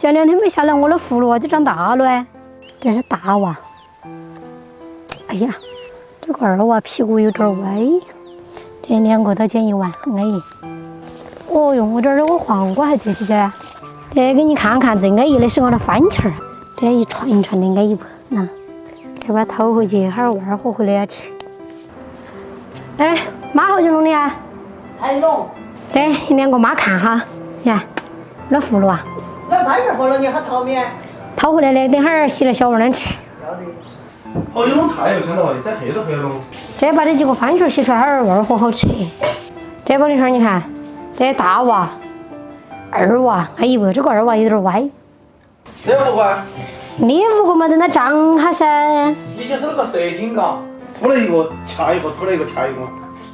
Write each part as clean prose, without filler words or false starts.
小2天没下来，我的葫芦娃就长大了哎。这是大娃。哎呀，这个2娃屁股有点歪。这2个都捡一碗，很安逸。哦哟，我这儿有个黄瓜还这些些。这给你看看，最安逸的是我的番茄儿，这一串一串的安逸不？那，要把它偷回去，哈儿娃儿和回来要吃。哎，妈好久弄的啊？才弄。对，你2个妈看哈，你看，我的葫芦啊。那番茄和了你还掏面？掏回来的，等会儿洗了小娃儿吃。要得。好久弄菜又想到的，在黑都黑了。这把这几个番茄洗出来，哈儿娃儿和好吃。这帮你说，你看，这大娃、2娃，安逸不？这个2娃有点歪。这5块。你5个嘛，等它长哈噻。你就是那个蛇精嘎，出来一个掐一个，出来一个掐一个。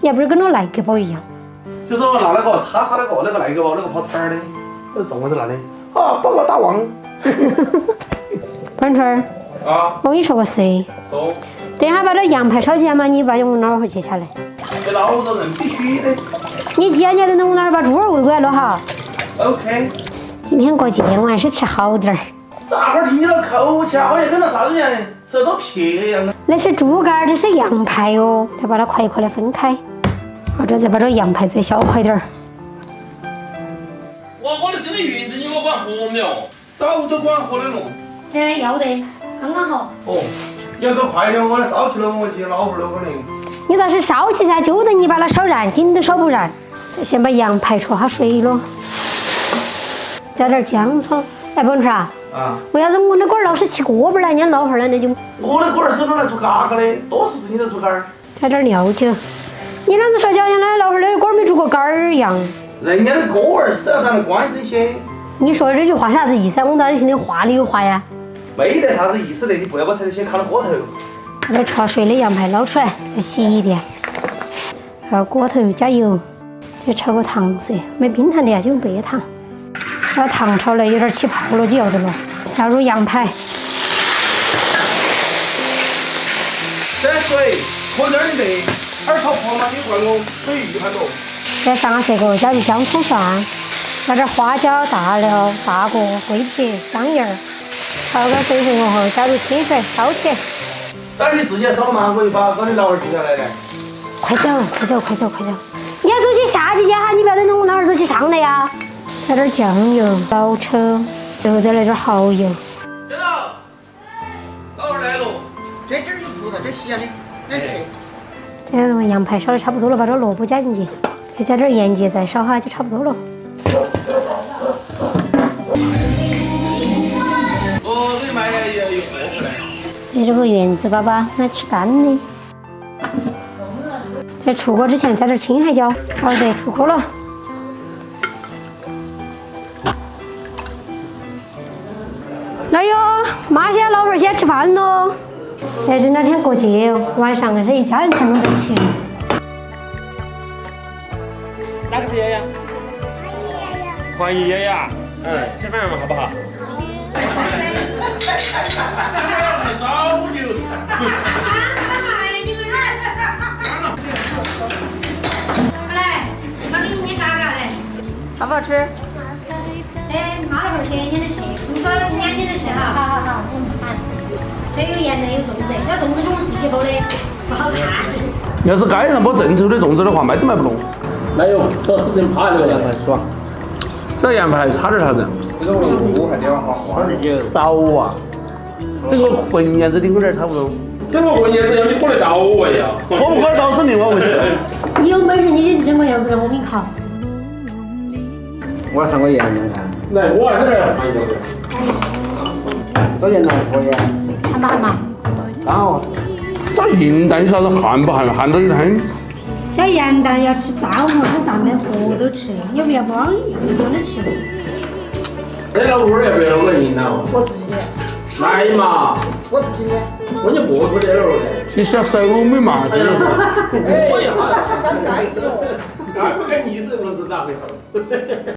你还不是跟那赖格宝一样？就是我拿那个叉那个赖格宝那个跑腿儿的，那种我在那里。啊，报告大王。板锤儿。啊。我跟你说个事。说。等下把这羊排炒起来嘛，你把我们老汉接下来。这老实人必须的。你既然等我们那儿把猪儿喂过来了哈。OK。今天过节我还是吃好点儿。咋会听你那口气啊？好像跟那啥子一样，舌头撇一样的。那是猪肝儿，这是羊排哟，再把它块一块的分开。或者再把这羊排再小块点儿。我的这个鱼子你给我管活没有？早都管活的了。这要得，刚刚好。哦，要个快点，我来烧起了，我去老会儿了可能。你倒是烧起噻，就等你把它烧燃，紧都烧不燃。先把羊排焯下水了，加点姜葱。哎，宝锤啊。啊。为啥子我的锅儿老是起锅巴儿呢？人家老汉儿呢那就。我的锅儿是拿来做嘎嘎的，多数事情都做嘎儿。加点料酒。你啷子说就像那老汉儿的锅儿没煮过肝儿一样？人家的锅儿是要长得光生些。你说这句话啥子意思啊？我到底听的话里有话呀。没得啥子意思的，你不要把这些看到锅头。把这焯水的羊排捞出来，再洗一遍。然后锅头加油，再炒个糖色，没冰糖的呀，就用白糖。把糖炒来有点起泡了就要得了，下入羊排。这水可点儿的得，二炒婆嘛，你管我水鱼盘咯。再上这个加入姜葱蒜，加点花椒、大料、大果、桂皮、香叶儿，炒个水分过后加入清水烧起。但你自己要烧嘛，我就把我的老二记下来了。快走，快走，快走，快走！你要走去下几家哈，你不要等着我老二走去上来呀。加点酱油、老抽，最后再来点蚝油。对了，老二来了。这汁儿有葡萄，这稀的，难吃。这羊排烧的差不多了，把这萝卜加进去，再加点盐芥再烧哈，就差不多了。哦，这买也有货回来。这个圆子粑粑，来吃干的。在出锅之前加点青海椒，好的，出锅了。来哟，妈先老汉儿先吃饭喽。哎，这两天过节哦，晚上还是一家人才弄得起。哪个是爷爷？欢迎爷爷。吃饭嘛，好不好？烧牛。来，妈给你捏嘎嘎来。好不好吃？哎，妈老汉儿前天的吃，你说2天的吃哈。好好好，我们吃饭。这有盐的，有粽子，那粽子是我自己包的，不好看。要是街上包正抽的粽子的话，卖都卖不动。来哟，说使劲趴那个羊排爽。这羊排差点啥子？这个肉还屌哈，少啊！这个混盐子的有点差不多。这个混盐子要你裹得到位呀，我不管到是另外回事。你有本事你就整个样子，我给你烤。我要上个盐看看。来，我还是来换一个。多盐呢？可以。喊吧喊吧。刚好。这银蛋有啥子咸不咸？咸到有点很。这盐蛋要吃大碗和大面和都吃，有没有光一样的吃？这老五要不要我赢了？我自己的。来嘛！我自己的。我就不出点了。你小手没嘛？我呀，咱在这。不跟你是我是咋回事？